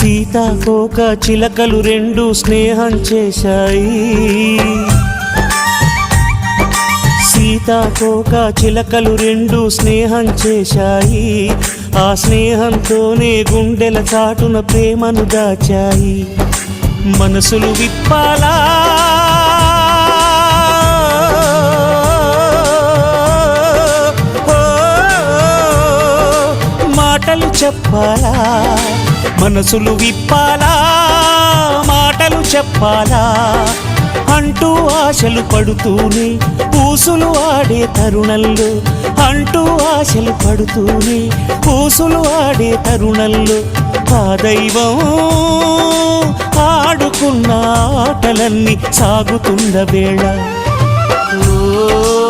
సీతాకోక చిలకలు రెండు స్నేహం చేశాయి. సీతాకోక చిలకలు రెండు స్నేహం చేశాయి. ఆ స్నేహంతోనే గుండెల చాటున ప్రేమను దాచాయి. మనసులు విప్పాలా, మాటలు చెప్పాలా, మనసులు విప్పాలా, మాటలు చెప్పాలా అంటూ ఆశలు పడుతూనే ఊసులు ఆడే తరుణంలో, అంటూ ఆశలు పడుతూనే ఊసులు ఆడే తరుణంలో ఆ దైవం ఆడుకున్న ఆటలన్నీ సాగుతున్న వేళ. ఓ